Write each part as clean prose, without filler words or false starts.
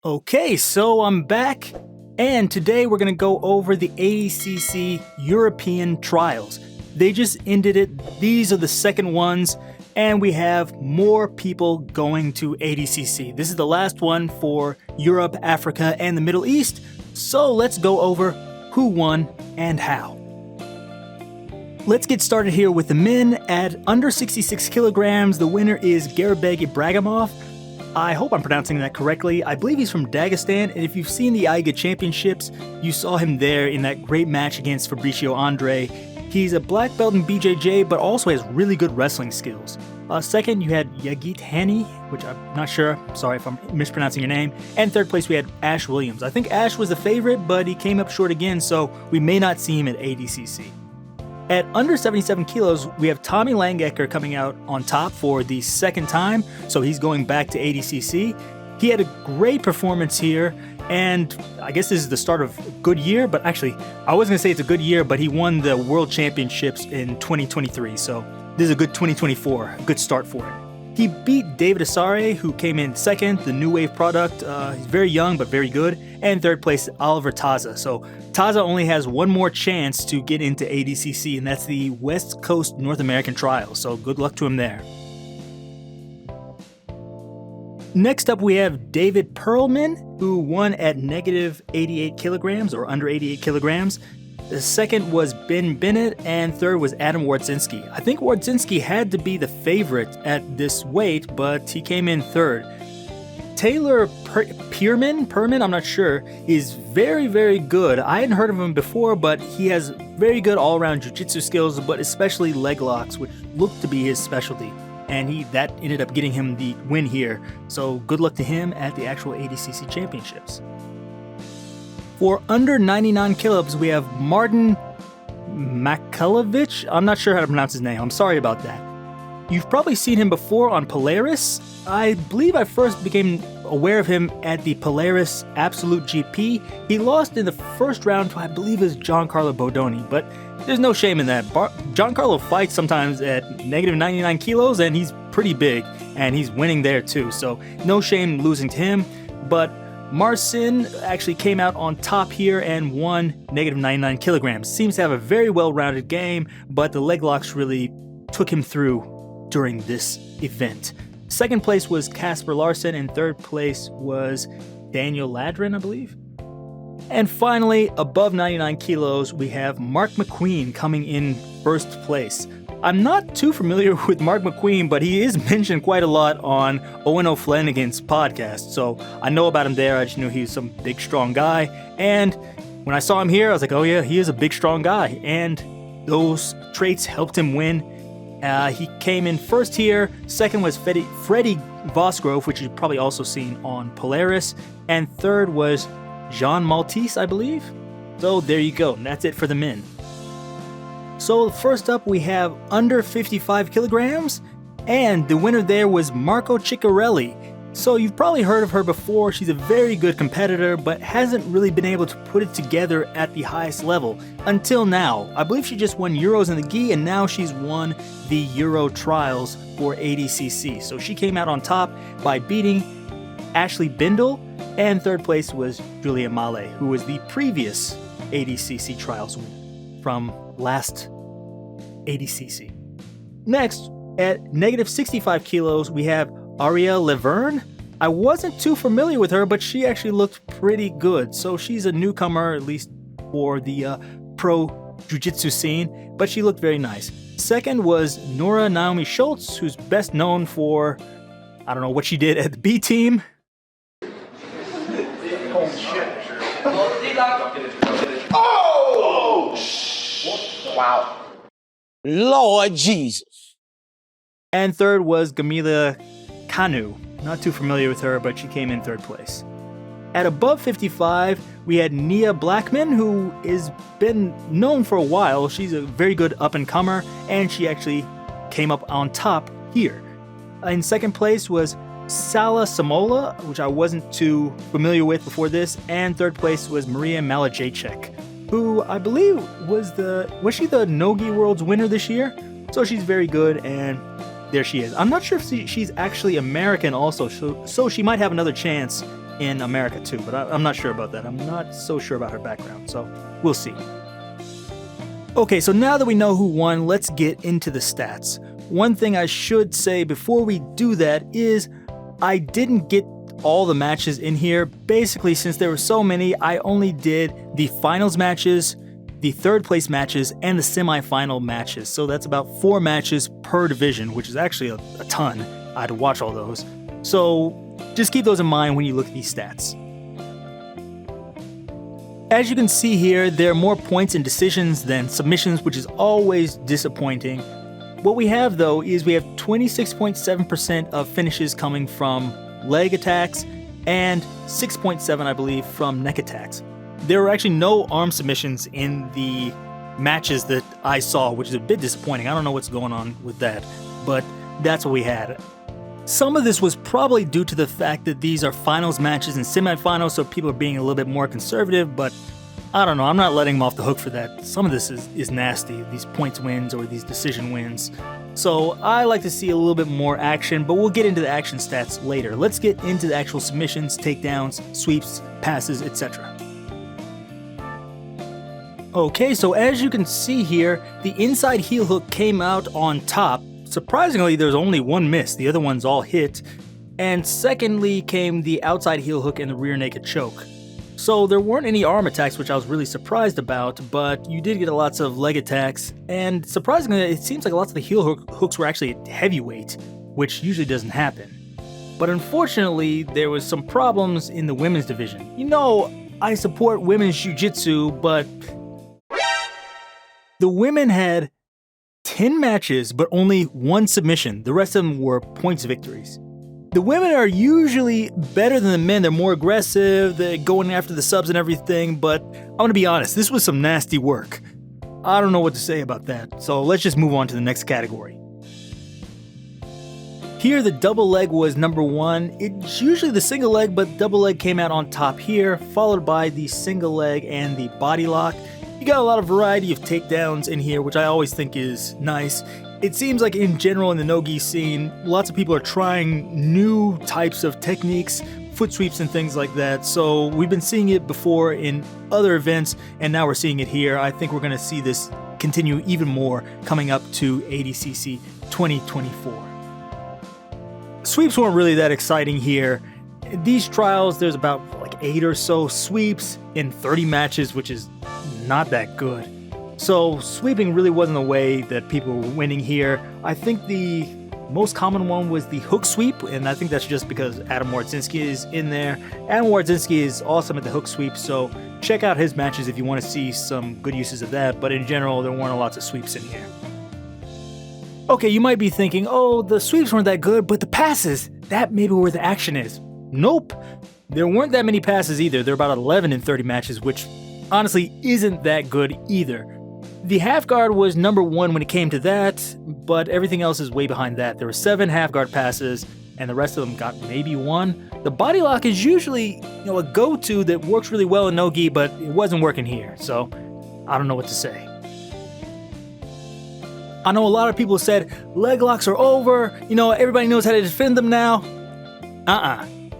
Okay, so I'm back, and today we're going to go over the ADCC European Trials. They just ended it. These are the second ones, and we have more people going to ADCC. This is the last one for Europe, Africa, and the Middle East, so let's go over who won and how. Let's get started here with the men. At under 66 kilograms, the winner is Garabeg Ibragimov. I hope I'm pronouncing that correctly. I believe he's from Dagestan, and if you've seen the AIGA Championships, you saw him there in that great match against Fabricio Andre. He's a black belt in BJJ, but also has really good wrestling skills. Second, you had Yagit Hani, which I'm not sure, sorry if I'm mispronouncing your name. And third place, we had Ash Williams. I think Ash was the favorite, but he came up short again, so we may not see him at ADCC. At under 77 kilos, we have Tommy Langecker coming out on top for the second time, so he's going back to ADCC. He had a great performance here, and I guess this is the start of a good year, but actually, I was going to say it's a good year, but he won the World Championships in 2023, so this is a good 2024, a good start for him. He beat David Asare, who came in second, the New Wave product. He's very young, but very good. And third place, Oliver Taza. So Taza only has one more chance to get into ADCC, and that's the West Coast North American Trials. So good luck to him there. Next up, we have David Perlman, who won at negative 88 kilograms or under 88 kilograms. The second was Ben Bennett, and third was Adam Wardzinski. I think Wardzinski had to be the favorite at this weight, but he came in third. Taylor Perman, I'm not sure, is very, very good. I hadn't heard of him before, but he has very good all-around jiu-jitsu skills, but especially leg locks, which looked to be his specialty. And that ended up getting him the win here. So good luck to him at the actual ADCC Championships. For under 99 kilograms, we have Martin Makalovich. I'm not sure how to pronounce his name. I'm sorry about that. You've probably seen him before on Polaris. I believe I first became aware of him at the Polaris Absolute GP. He lost in the first round to, I believe, is Giancarlo Bodoni, but there's no shame in that. Giancarlo fights sometimes at negative 99 kilos, and he's pretty big, and he's winning there too, so no shame losing to him. But Marcin actually came out on top here and won negative 99 kilograms. Seems to have a very well-rounded game, but the leg locks really took him through during this event. Second place was Casper Larson, and third place was Daniel Ladrin, I believe. And finally, above 99 kilos, we have Mark McQueen coming in first place. I'm not too familiar with Mark McQueen, but he is mentioned quite a lot on Owen O'Flanagan's podcast, so I know about him there. I just knew he was some big, strong guy, and when I saw him here, I was like, oh yeah, he is a big, strong guy, and those traits helped him win. He came in first here. Second was Freddie Vosgrove, which you've probably also seen on Polaris, and third was Jean Maltese, I believe. So there you go, and that's it for the men. So first up, we have under 55 kilograms, and the winner there was Marco Ciccarelli. So you've probably heard of her before. She's a very good competitor, but hasn't really been able to put it together at the highest level until now. I believe she just won Euros in the gi, and now she's won the Euro Trials for ADCC. So she came out on top by beating Ashley Bindle, and third place was Julia Male, who was the previous ADCC Trials winner from last ADCC. Next, at negative 65 kilos, we have Arielle Laverne. I wasn't too familiar with her, but she actually looked pretty good. So she's a newcomer, at least for the pro jiu-jitsu scene, but she looked very nice. Second was Nora Naomi Schultz, who's best known for, I don't know what she did at the B team. Oh! Wow. Lord Jesus. And third was Gamila Kanu. Not too familiar with her, but she came in third place. At above 55, we had Nia Blackman, who has been known for a while. She's a very good up-and-comer, and she actually came up on top here. In second place was Sala Samola, which I wasn't too familiar with before this, and third place was Maria Malajacek, who I believe was she the Nogi Worlds winner this year? So she's very good, and there she is. I'm not sure if she's actually American also, so she might have another chance in America too, but I'm not sure about that. I'm not so sure about her background, so we'll see. Okay, so now that we know who won, let's get into the stats. One thing I should say before we do that is I didn't get all the matches in here. Basically, since there were so many, I only did the finals matches, the third place matches, and the semi-final matches. So that's about 4 matches per division, which is actually a ton. I had to watch all those. So just keep those in mind when you look at these stats. As you can see here, there are more points in decisions than submissions, which is always disappointing. What we have though is we have 26.7% of finishes coming from leg attacks and 6.7, I believe, from neck attacks. There were actually no arm submissions in the matches that I saw, which is a bit disappointing. I don't know what's going on with that, but that's what we had. Some of this was probably due to the fact that these are finals matches and semifinals, so people are being a little bit more conservative, but I don't know, I'm not letting them off the hook for that. Some of this is nasty, these points wins or these decision wins. So I like to see a little bit more action, but we'll get into the action stats later. Let's get into the actual submissions, takedowns, sweeps, passes, etc. Okay, so as you can see here, the inside heel hook came out on top. Surprisingly, there's only one miss, the other ones all hit. And secondly came the outside heel hook and the rear naked choke. So there weren't any arm attacks, which I was really surprised about, but you did get lots of leg attacks. And surprisingly, it seems like lots of the heel hooks were actually heavyweight, which usually doesn't happen. But unfortunately, there was some problems in the women's division. You know, I support women's jiu-jitsu, but the women had 10 matches, but only 1 submission. The rest of them were points victories. The women are usually better than the men. They're more aggressive, they're going after the subs and everything, but I'm gonna be honest, this was some nasty work. I don't know what to say about that, so let's just move on to the next category. Here, the double leg was number 1. It's usually the single leg, but double leg came out on top here, followed by the single leg and the body lock. You got a lot of variety of takedowns in here, which I always think is nice. It seems like in general in the no-gi scene, lots of people are trying new types of techniques, foot sweeps and things like that. So we've been seeing it before in other events, and now we're seeing it here. I think we're going to see this continue even more coming up to ADCC 2024. Sweeps weren't really that exciting here. These trials, there's about like 8 or so sweeps in 30 matches, which is not that good. So sweeping really wasn't the way that people were winning here. I think the most common one was the hook sweep, and I think that's just because Adam Wardzinski is in there. Adam Wardzinski is awesome at the hook sweep, so check out his matches if you want to see some good uses of that, but in general, there weren't lots of sweeps in here. Okay, you might be thinking, oh, the sweeps weren't that good, but the passes, that may be where the action is. Nope, there weren't that many passes either. There are about 11 in 30 matches, which honestly isn't that good either. The half guard was number 1 when it came to that, but everything else is way behind that. There were 7 half guard passes, and the rest of them got maybe 1. The body lock is usually, a go-to that works really well in no-gi, but it wasn't working here, so I don't know what to say. I know a lot of people said leg locks are over, everybody knows how to defend them now.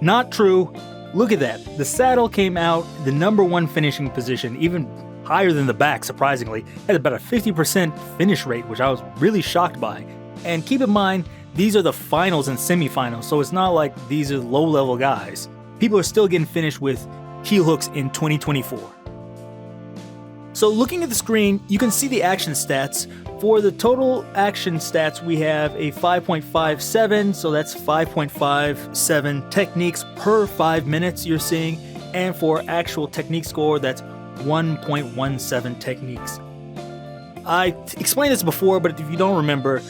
Not true. Look at that. The saddle came out the number 1 finishing position, even higher than the back, surprisingly. It had about a 50% finish rate, which I was really shocked by. And keep in mind, these are the finals and semifinals, so it's not like these are low-level guys. People are still getting finished with heel hooks in 2024. So looking at the screen, you can see the action stats. For the total action stats, we have a 5.57, so that's 5.57 techniques per 5 minutes you're seeing. And for actual technique score, that's 1.17 techniques. I explained this before, but if you don't remember,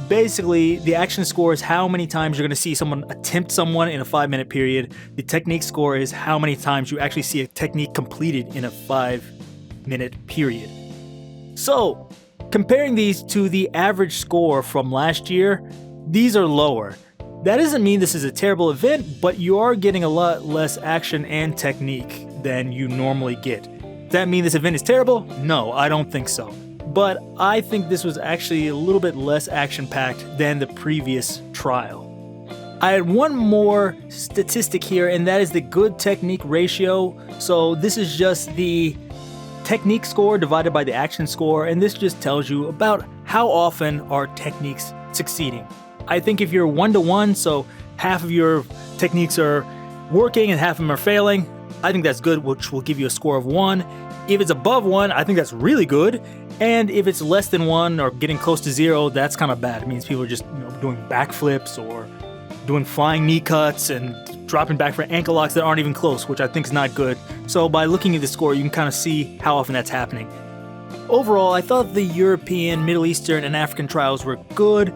basically the action score is how many times you're going to see someone attempt someone in a 5-minute period. The technique score is how many times you actually see a technique completed in a 5-minute period. So, comparing these to the average score from last year, these are lower. That doesn't mean this is a terrible event, but you are getting a lot less action and technique than you normally get. Does that mean this event is terrible? No, I don't think so. But I think this was actually a little bit less action-packed than the previous trial. I had one more statistic here, and that is the good technique ratio. So this is just the technique score divided by the action score, and this just tells you about how often are techniques succeeding. I think if you're 1-to-1, so half of your techniques are working and half of them are failing, I think that's good, which will give you a score of 1. If it's above 1, I think that's really good. And if it's less than 1 or getting close to 0, that's kind of bad. It means people are just doing backflips or doing flying knee cuts and dropping back for ankle locks that aren't even close, which I think is not good. So by looking at the score, you can kind of see how often that's happening. Overall, I thought the European, Middle Eastern, and African trials were good.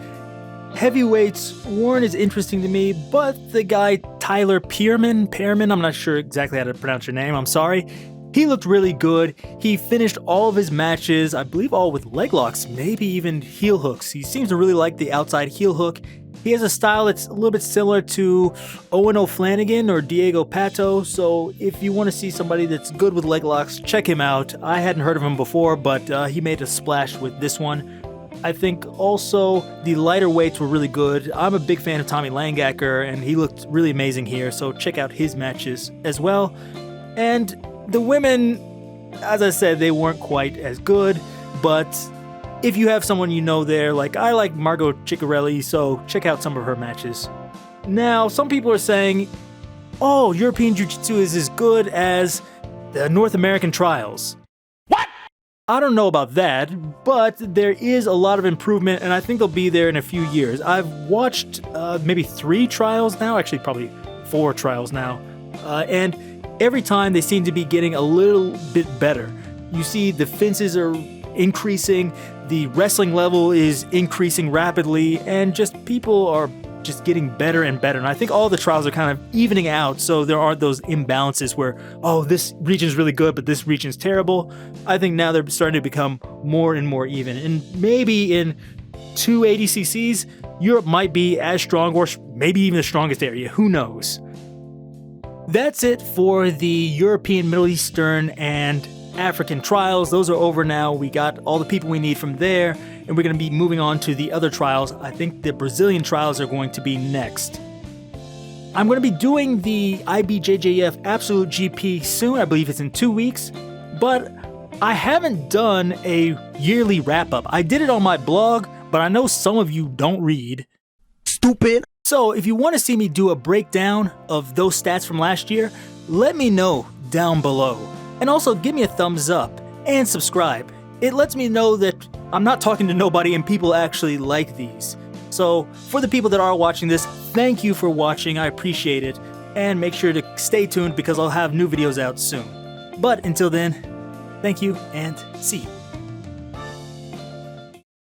Heavyweights weren't as interesting to me, but the guy Tyler Pearman, I'm not sure exactly how to pronounce your name, I'm sorry. He looked really good. He finished all of his matches, I believe all with leg locks, maybe even heel hooks. He seems to really like the outside heel hook. He has a style that's a little bit similar to Owen O'Flanagan or Diego Pato, so if you want to see somebody that's good with leg locks, check him out. I hadn't heard of him before, but he made a splash with this one. I think also the lighter weights were really good. I'm a big fan of Tommy Langacker, and he looked really amazing here, so check out his matches as well. And the women, as I said, they weren't quite as good, but if you have someone you know there, like I like Margot Ciccarelli, so check out some of her matches. Now, some people are saying, oh, European Jiu-Jitsu is as good as the North American trials. What? I don't know about that, but there is a lot of improvement, and I think they'll be there in a few years. I've watched maybe 3 trials now, actually probably 4 trials now, and every time they seem to be getting a little bit better. You see the fences are increasing, the wrestling level is increasing rapidly, and just people are just getting better and better. And I think all the trials are kind of evening out, so there aren't those imbalances where, oh, this region is really good, but this region is terrible. I think now they're starting to become more and more even. And maybe in 2 ADCCs, Europe might be as strong or maybe even the strongest area. Who knows? That's it for the European, Middle Eastern, and African trials. Those are over now. We got all the people we need from there, and we're going to be moving on to the other trials. I think the Brazilian trials are going to be next. I'm going to be doing the IBJJF Absolute GP soon. I believe it's in 2 weeks, but I haven't done a yearly wrap-up. I did it on my blog, but I know some of you don't read. Stupid. So if you want to see me do a breakdown of those stats from last year, let me know down below. And also give me a thumbs up and subscribe. It lets me know that I'm not talking to nobody and people actually like these. So for the people that are watching this, thank you for watching. I appreciate it. And make sure to stay tuned because I'll have new videos out soon. But until then, thank you and see you.